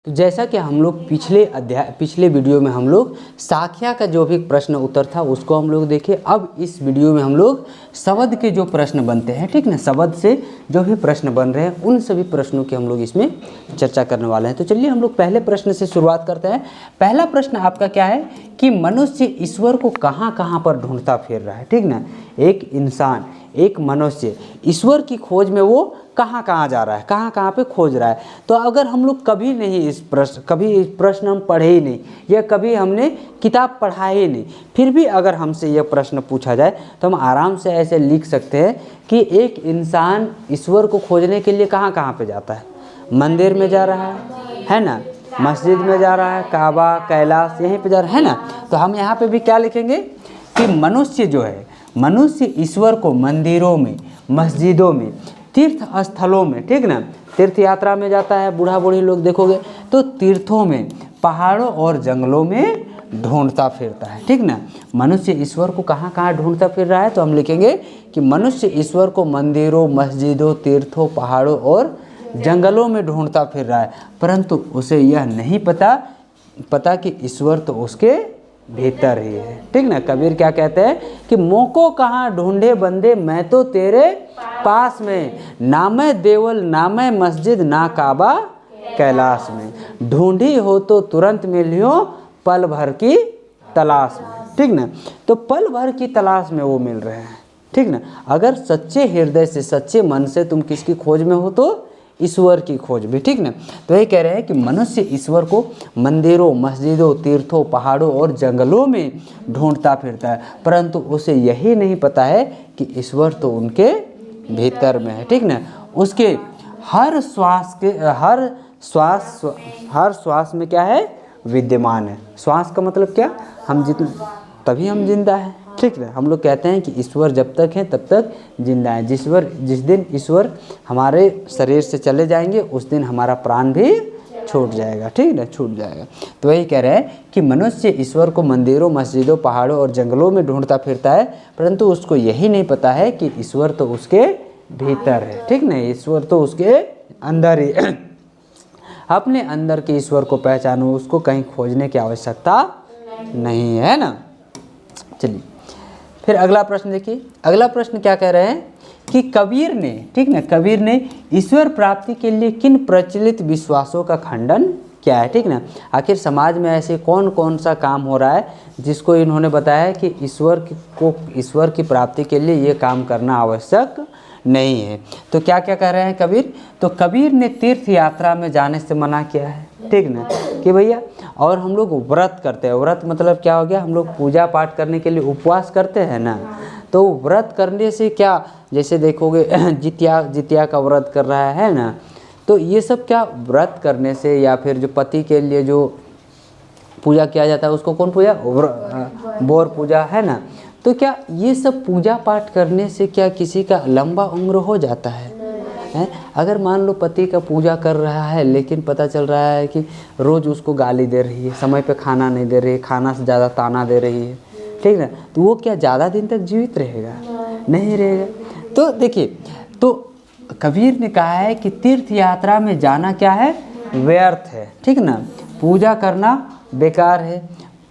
तो जैसा कि हम लोग पिछले वीडियो में हम लोग साख्या का जो भी प्रश्न उत्तर था उसको हम लोग देखे। अब इस वीडियो में हम लोग शब्द के जो प्रश्न बनते हैं, ठीक ना, शब्द से जो भी प्रश्न बन रहे हैं उन सभी प्रश्नों की हम लोग इसमें चर्चा करने वाले हैं। तो चलिए हम लोग पहले प्रश्न से शुरुआत करते हैं। पहला प्रश्न आपका क्या है कि मनुष्य ईश्वर को कहाँ कहाँ पर ढूंढता फिर रहा है, ठीक ना। एक इंसान, एक मनुष्य ईश्वर की खोज में वो कहाँ कहाँ जा रहा है, कहाँ कहाँ पे खोज रहा है। तो अगर हम लोग कभी इस प्रश्न हम पढ़े ही नहीं या कभी हमने किताब पढ़ा ही नहीं, फिर भी अगर हमसे यह प्रश्न पूछा जाए तो हम आराम से ऐसे लिख सकते हैं कि एक इंसान ईश्वर को खोजने के लिए कहाँ कहाँ पे जाता है। मंदिर में जा रहा है ना, मस्जिद में जा रहा है, काबा, कैलाश, यहीं पे जा रहा है ना। तो हम यहाँ पे भी क्या लिखेंगे कि मनुष्य जो है, मनुष्य ईश्वर को मंदिरों में, मस्जिदों में, तीर्थ स्थलों में, ठीक ना, तीर्थ यात्रा में जाता है। बूढ़ा बूढ़ी लोग देखोगे तो तीर्थों में, पहाड़ों और जंगलों में ढूंढता फिरता है, ठीक ना। मनुष्य ईश्वर को कहाँ कहाँ ढूंढता फिर रहा है, तो हम लिखेंगे कि मनुष्य ईश्वर को मंदिरों, मस्जिदों, तीर्थों, पहाड़ों और जंगलों में ढूंढता फिर रहा है, परंतु उसे यह नहीं पता कि ईश्वर तो उसके भीतर ही है, ठीक ना। कबीर क्या कहते हैं कि मोको कहाँ ढूंढे बंदे, मैं तो तेरे पास में, ना मैं देवल, ना मैं मस्जिद, ना काबा कैलाश में, ढूंढी हो तो तुरंत मिलियो पल भर की तलाश में, ठीक ना। तो पल भर की तलाश में वो मिल रहे हैं, ठीक ना। अगर सच्चे हृदय से, सच्चे मन से तुम किसकी खोज में हो तो ईश्वर की खोज भी, ठीक ना। तो ये कह रहे हैं कि मनुष्य ईश्वर को मंदिरों, मस्जिदों, तीर्थों, पहाड़ों और जंगलों में ढूंढता फिरता है, परंतु उसे यही नहीं पता है कि ईश्वर तो उनके भीतर में है, ठीक ना। उसके हर श्वास में क्या है, विद्यमान है। श्वास का मतलब क्या, तभी हम जिंदा हैं, ठीक है। हम लोग कहते हैं कि ईश्वर जब तक है तब तक जिंदा है। जिस दिन ईश्वर हमारे शरीर से चले जाएंगे उस दिन हमारा प्राण भी छूट जाएगा, ठीक है, छूट जाएगा। तो वही कह रहे हैं कि मनुष्य ईश्वर को मंदिरों, मस्जिदों, पहाड़ों और जंगलों में ढूंढता फिरता है, परंतु उसको यही नहीं पता है कि ईश्वर तो उसके भीतर है, ठीक ना। ईश्वर तो उसके अंदर ही अपने अंदर के ईश्वर को पहचानो, उसको कहीं खोजने की आवश्यकता नहीं है ना। चलिए फिर अगला प्रश्न देखिए। अगला प्रश्न क्या कह रहे हैं कि कबीर ने, ठीक ना, कबीर ने ईश्वर प्राप्ति के लिए किन प्रचलित विश्वासों का खंडन किया है, ठीक ना। आखिर समाज में ऐसे कौन कौन सा काम हो रहा है जिसको इन्होंने बताया कि ईश्वर की प्राप्ति के लिए ये काम करना आवश्यक नहीं है। तो क्या क्या कह रहे हैं कबीर, तो कबीर ने तीर्थ यात्रा में जाने से मना किया है, ठीक ना, कि भैया, और हम लोग व्रत करते हैं। व्रत मतलब क्या हो गया, हम लोग पूजा पाठ करने के लिए उपवास करते हैं ना। तो व्रत करने से क्या, जैसे देखोगे जितिया का व्रत कर रहा है ना, तो ये सब क्या व्रत करने से, या फिर जो पति के लिए जो पूजा किया जाता है उसको कौन पूजा, बोर पूजा है ना। तो क्या ये सब पूजा पाठ करने से क्या किसी का लंबा उम्र हो जाता है? अगर मान लो पति का पूजा कर रहा है लेकिन पता चल रहा है कि रोज़ उसको गाली दे रही है, समय पे खाना नहीं दे रही है, खाना से ज़्यादा ताना दे रही है, ठीक ना, तो वो क्या ज़्यादा दिन तक जीवित रहेगा? नहीं रहेगा। तो देखिए, तो कबीर ने कहा है कि तीर्थ यात्रा में जाना क्या है, व्यर्थ है, ठीक ना। पूजा करना बेकार है।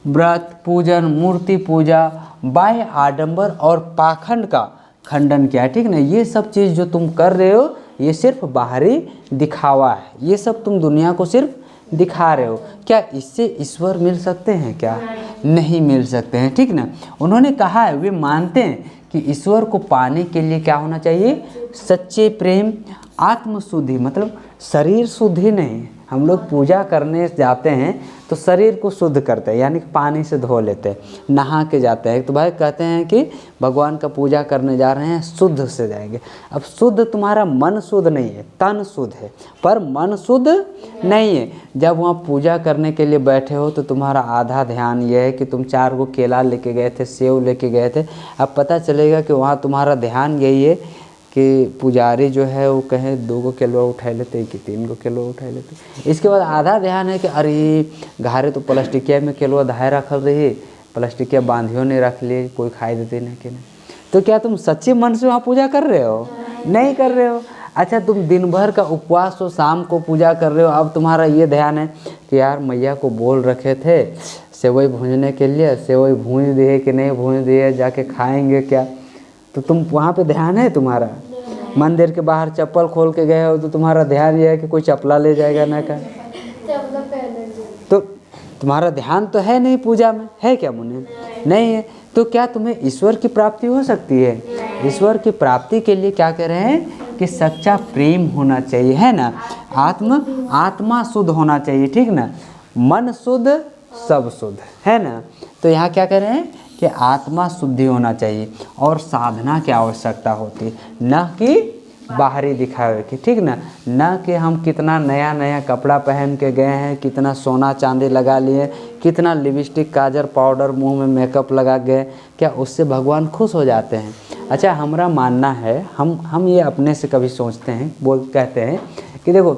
व्रत, पूजन, मूर्ति पूजा, बाह्य आडंबर और पाखंड का खंडन किया है, ठीक ना। ये सब चीज़ जो तुम कर रहे हो ये सिर्फ बाहरी दिखावा है, ये सब तुम दुनिया को सिर्फ दिखा रहे हो। क्या इससे ईश्वर मिल सकते हैं? क्या नहीं मिल सकते हैं, ठीक ना। उन्होंने कहा है, वे मानते हैं कि ईश्वर को पाने के लिए क्या होना चाहिए, सच्चे प्रेम, आत्मशुद्धि, मतलब शरीर शुद्धि नहीं। हम लोग पूजा करने जाते हैं तो शरीर को शुद्ध करते हैं, यानी कि पानी से धो लेते हैं, नहा के जाते हैं। तो भाई कहते हैं कि भगवान का पूजा करने जा रहे हैं, शुद्ध से जाएंगे। अब शुद्ध तुम्हारा मन शुद्ध नहीं है, तन शुद्ध है पर मन शुद्ध नहीं है। जब वहाँ पूजा करने के लिए बैठे हो तो तुम्हारा आधा ध्यान यह है कि तुम 4 गो केला लेके गए थे, सेव लेके गए थे। अब पता चलेगा कि वहाँ तुम्हारा ध्यान यही है कि पुजारी जो है वो कहे 2 गो केलवा उठा लेते कि 3 गो केलवा उठा लेते। इसके बाद आधा ध्यान है कि अरे घारे तो प्लास्टिकिया में केलवा धाए रखल रही, प्लास्टिकिया बांधियो नहीं रख लिए, कोई खाई देते नहीं कि नहीं। तो क्या तुम सच्चे मन से वहाँ पूजा कर रहे हो? नहीं कर रहे हो। अच्छा तुम दिन भर का उपवास हो, शाम को पूजा कर रहे हो, अब तुम्हारा ये ध्यान है कि यार मैया को बोल रखे थे सेवई भूनने के लिए, सेवई भून दिए कि नहीं भून दिए, जाके खाएंगे क्या, तो तुम वहाँ पे ध्यान है तुम्हारा? मंदिर के बाहर चप्पल खोल के गए हो तो तुम्हारा ध्यान ये है कि कोई चप्पला ले जाएगा ना का, तो तुम्हारा ध्यान तो है नहीं पूजा में, है क्या मुन्ने? नहीं है। तो क्या तुम्हें ईश्वर की प्राप्ति हो सकती है? ईश्वर की प्राप्ति के लिए क्या कह रहे हैं कि सच्चा प्रेम होना चाहिए, है ना। आत्मा शुद्ध होना चाहिए, ठीक ना। मन शुद्ध सब शुद्ध, है ना। तो यहाँ क्या कह रहे हैं कि आत्मा शुद्धि होना चाहिए और साधना की आवश्यकता होती है, न कि बाहरी दिखावे की, ठीक ना। न कि हम कितना नया नया कपड़ा पहन के गए हैं, कितना सोना चांदी लगा लिए, कितना लिपस्टिक काजल पाउडर मुंह में मेकअप लगा गए, क्या उससे भगवान खुश हो जाते हैं? अच्छा हमारा मानना है, हम ये अपने से कभी सोचते हैं, कहते हैं कि देखो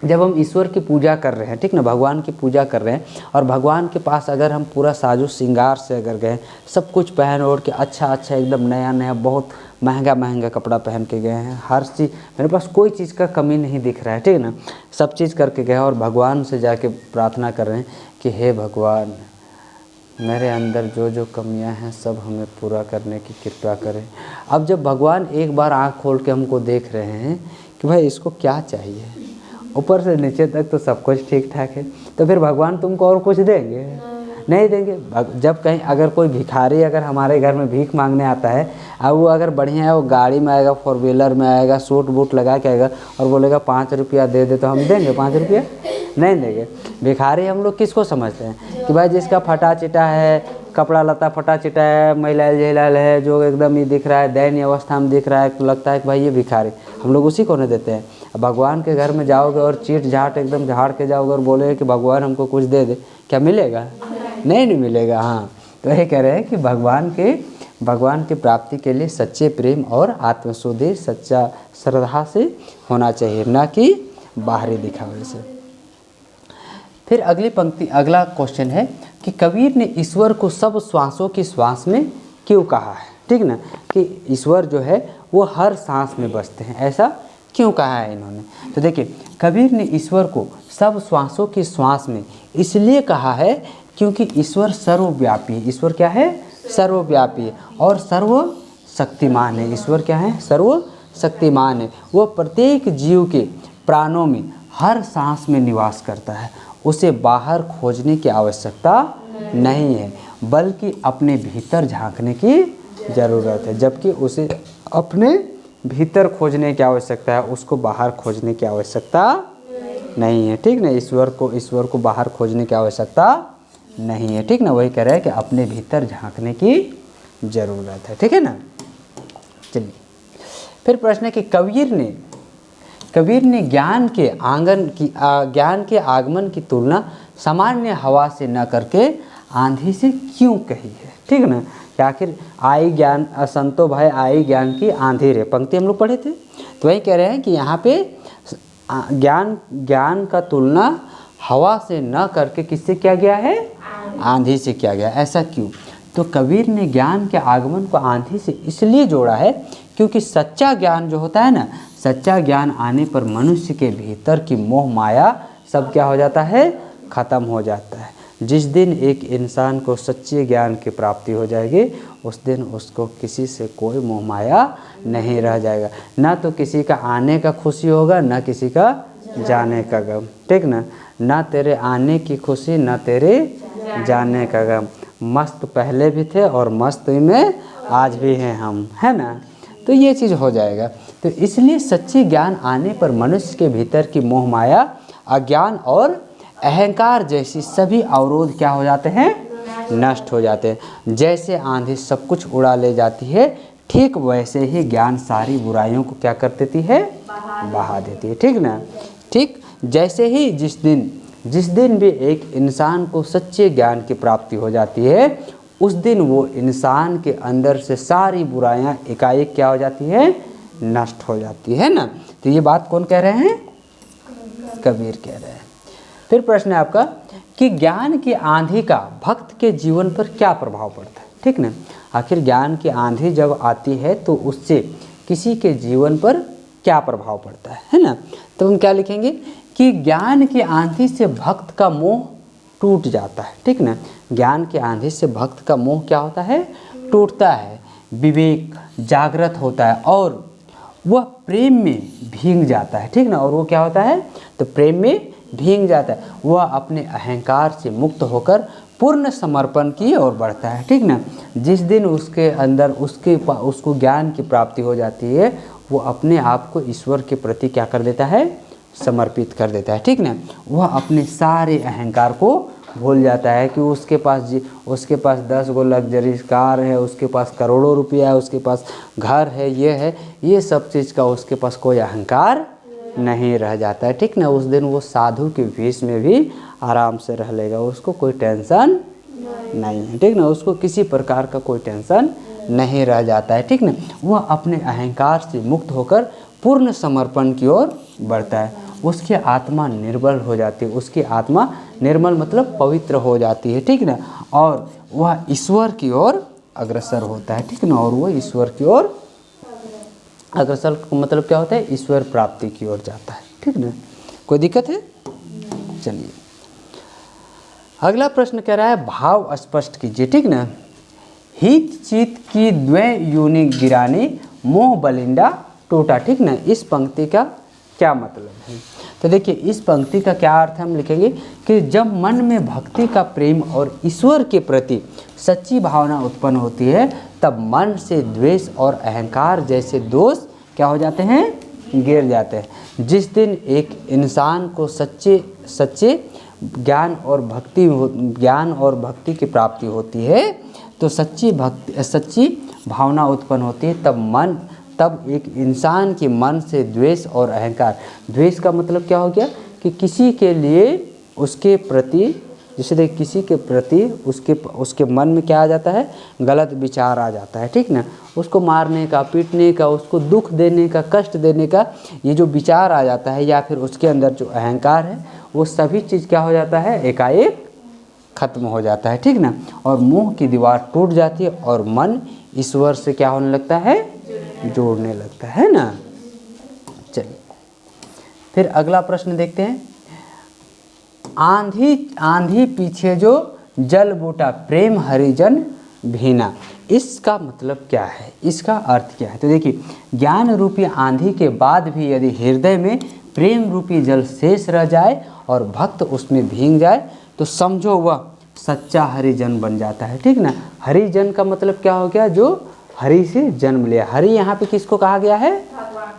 जब हम ईश्वर की पूजा कर रहे हैं, ठीक ना, भगवान की पूजा कर रहे हैं और भगवान के पास अगर हम पूरा साजो श्रृंगार से अगर गए, सब कुछ पहन ओढ़ के अच्छा एकदम नया नया बहुत महंगा कपड़ा पहन के गए हैं, हर चीज़ मेरे पास कोई चीज़ का कमी नहीं दिख रहा है, ठीक ना, सब चीज़ करके गए और भगवान से जाके प्रार्थना कर रहे हैं कि हे भगवान मेरे अंदर जो जो कमियां हैं सब हमें पूरा करने की कृपा करें। अब जब भगवान एक बार आँख खोल के हमको देख रहे हैं कि भाई इसको क्या चाहिए, ऊपर से नीचे तक तो सब कुछ ठीक ठाक है, तो फिर भगवान तुमको और कुछ देंगे? नहीं देंगे। जब कहीं अगर कोई भिखारी अगर हमारे घर में भीख मांगने आता है, अब वो अगर बढ़िया है, वो गाड़ी में आएगा, 4 व्हीलर में आएगा, सूट बूट लगा के आएगा और बोलेगा 5 रुपया दे दे, तो हम देंगे 5 रुपया? नहीं देंगे। भिखारी हम लोग किसको समझते हैं कि भाई जिसका फटा चिटा है, कपड़ा लता फटा चिटा है, मैलाल जलाल है, जो एकदम ये दिख रहा है, दयनीय अवस्था में दिख रहा है, तो लगता है कि भाई ये भिखारी, हम लोग उसी को नहीं देते हैं। भगवान के घर में जाओगे और चीट झाट एकदम झाड़ के जाओगे और बोलोगे कि भगवान हमको कुछ दे दे, क्या मिलेगा? नहीं मिलेगा। हाँ, तो ये कह रहे हैं कि भगवान की प्राप्ति के लिए सच्चे प्रेम और आत्मशुद्धि सच्चा श्रद्धा से होना चाहिए, न कि बाहरी दिखावे से। फिर अगली पंक्ति, अगला क्वेश्चन है कि कबीर ने ईश्वर को सब श्वासों की श्वास में क्यों कहा है, ठीक ना, कि ईश्वर जो है वो हर सांस में बसते हैं, ऐसा क्यों कहा है इन्होंने? तो देखिए कबीर ने ईश्वर को सब श्वासों की श्वास में इसलिए कहा है क्योंकि ईश्वर सर्वव्यापी है। ईश्वर क्या है? सर्वव्यापी है और सर्वशक्तिमान है। ईश्वर क्या है? सर्वशक्तिमान है। वह प्रत्येक जीव के प्राणों में हर सांस में निवास करता है। उसे बाहर खोजने की आवश्यकता नहीं है, बल्कि अपने भीतर झांकने की ज़रूरत है। जबकि उसे अपने भीतर खोजने की आवश्यकता है, उसको बाहर खोजने की आवश्यकता नहीं है, ठीक ना। ईश्वर को बाहर खोजने की आवश्यकता नहीं है, ठीक ना। वही कह रहा है कि अपने भीतर झांकने की ज़रूरत है, ठीक है ना। चलिए फिर प्रश्न है कि कबीर ने ज्ञान के आगमन की तुलना सामान्य हवा से न करके आंधी से क्यों कही है, ठीक है ना। कि आखिर आई ज्ञान संतो भाई आई ज्ञान की आंधी रे, पंक्ति हम लोग पढ़े थे। तो वही कह रहे हैं कि यहाँ पे ज्ञान का तुलना हवा से न करके किससे किया गया है? आंधी से किया गया। ऐसा क्यों? तो कबीर ने ज्ञान के आगमन को आंधी से इसलिए जोड़ा है क्योंकि सच्चा ज्ञान जो होता है ना, सच्चा ज्ञान आने पर मनुष्य के भीतर की मोह माया सब क्या हो जाता है? खत्म हो जाता है। जिस दिन एक इंसान को सच्चे ज्ञान की प्राप्ति हो जाएगी, उस दिन उसको किसी से कोई मोह माया नहीं रह जाएगा। ना तो किसी का आने का खुशी होगा, ना किसी का जाने का गम, ठीक ना। ना तेरे आने की खुशी, ना तेरे जाने का गम। मस्त पहले भी थे और मस्त में आज भी हैं हम, है ना। तो ये चीज़ हो जाएगा। तो इसलिए सच्चे ज्ञान आने पर मनुष्य के भीतर की मोह माया, अज्ञान और अहंकार जैसी सभी अवरोध क्या हो जाते हैं? नष्ट हो जाते हैं। जैसे आंधी सब कुछ उड़ा ले जाती है, ठीक वैसे ही ज्ञान सारी बुराइयों को क्या कर देती है? बहा देती है, ठीक ना। ठीक जैसे ही जिस दिन भी एक इंसान को सच्चे ज्ञान की प्राप्ति हो जाती है, उस दिन वो इंसान के अंदर से सारी बुराइयां एकाएक क्या हो जाती है? नष्ट हो जाती है ना। तो ये बात कौन कह रहे हैं? कबीर कह रहे हैं। फिर प्रश्न है आपका कि ज्ञान की आंधी का भक्त के जीवन पर क्या प्रभाव पड़ता है, ठीक ना। आखिर ज्ञान की आंधी जब आती है तो उससे किसी के जीवन पर क्या प्रभाव पड़ता है ना। तो हम क्या लिखेंगे कि ज्ञान की आंधी से भक्त का मोह टूट जाता है, ठीक ना। ज्ञान की आंधी से भक्त का मोह क्या होता है, टूटता है, विवेक जागृत होता है और वह प्रेम में भीग जाता है, ठीक ना। और वो क्या होता है, तो प्रेम में भीग जाता है, वह अपने अहंकार से मुक्त होकर पूर्ण समर्पण की ओर बढ़ता है, ठीक ना। जिस दिन उसके अंदर उसको ज्ञान की प्राप्ति हो जाती है, वो अपने आप को ईश्वर के प्रति क्या कर देता है, समर्पित कर देता है, ठीक ना। वह अपने सारे अहंकार को भूल जाता है कि उसके पास 10 गो लग्जरीज कार है, उसके पास करोड़ों रुपया है, उसके पास घर है, ये सब चीज़ का उसके पास कोई अहंकार नहीं रह जाता है, ठीक ना। उस दिन वो साधु के वेश में भी आराम से रह लेगा, उसको कोई टेंशन नहीं है, ठीक ना। उसको किसी प्रकार का कोई टेंशन नहीं रह जाता है, ठीक ना। वह अपने अहंकार से मुक्त होकर पूर्ण समर्पण की ओर बढ़ता है, उसकी आत्मा निर्मल हो जाती है, उसकी आत्मा निर्मल मतलब पवित्र हो जाती है, ठीक ना। और वह ईश्वर की ओर अग्रसर होता है, ठीक ना। और वह ईश्वर की ओर अग्रसर का मतलब क्या होता है, ईश्वर प्राप्ति की ओर जाता है, ठीक ना। कोई दिक्कत है, चलिए अगला प्रश्न कह रहा है भाव स्पष्ट कीजिए, ठीक ना। हित चित की द्वै यूनि गिराने मोह बलिंडा टूटा, ठीक ना। इस पंक्ति का क्या मतलब है, तो देखिए इस पंक्ति का क्या अर्थ हम लिखेंगे कि जब मन में भक्ति का प्रेम और ईश्वर के प्रति सच्ची भावना उत्पन्न होती है, तब मन से द्वेष और अहंकार जैसे दोष क्या हो जाते हैं, गिर जाते हैं। जिस दिन एक इंसान को सच्चे ज्ञान और भक्ति की प्राप्ति होती है, तो सच्ची भावना उत्पन्न होती है, तब एक इंसान के मन से द्वेष और अहंकार, द्वेष का मतलब क्या हो गया कि किसी के लिए उसके प्रति, जैसे देख किसी के प्रति उसके मन में क्या आ जाता है, गलत विचार आ जाता है, ठीक ना। उसको मारने का, पीटने का, उसको दुख देने का, कष्ट देने का ये जो विचार आ जाता है, या फिर उसके अंदर जो अहंकार है, वो सभी चीज़ क्या हो जाता है, एकाएक खत्म हो जाता है, ठीक ना। और मोह की दीवार टूट जाती है और मन ईश्वर से क्या होने लगता है, जोड़ने लगता है ना। चलिए फिर अगला प्रश्न देखते हैं। आंधी पीछे जो जल बूटा प्रेम हरिजन भीना, इसका मतलब क्या है, इसका अर्थ क्या है। तो देखिए ज्ञान रूपी आंधी के बाद भी यदि हृदय में प्रेम रूपी जल शेष रह जाए और भक्त उसमें भीग जाए, तो समझो वह सच्चा हरिजन बन जाता है, ठीक ना। हरिजन का मतलब क्या हो गया, जो हरि से जन्म लिया। हरि यहाँ पे किसको कहा गया है,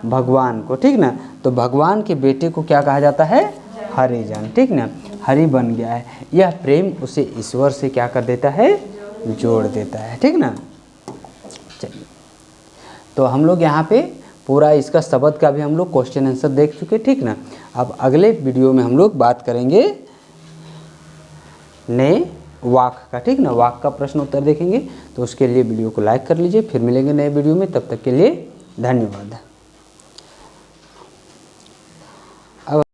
भगवान को, ठीक ना। तो भगवान के बेटे को क्या कहा जाता है, हरिजन, ठीक ना। हरि बन गया है, यह प्रेम उसे ईश्वर से क्या कर देता है, जोड़ देता है, ठीक ना। चलिए तो हम लोग यहाँ पे पूरा इसका शब्द का भी हम लोग क्वेश्चन आंसर देख चुके, ठीक ना। अब अगले वीडियो में हम लोग बात करेंगे नए वाक का, ठीक ना। वाक का प्रश्न उत्तर देखेंगे, तो उसके लिए वीडियो को लाइक कर लीजिए। फिर मिलेंगे नए वीडियो में, तब तक के लिए धन्यवाद।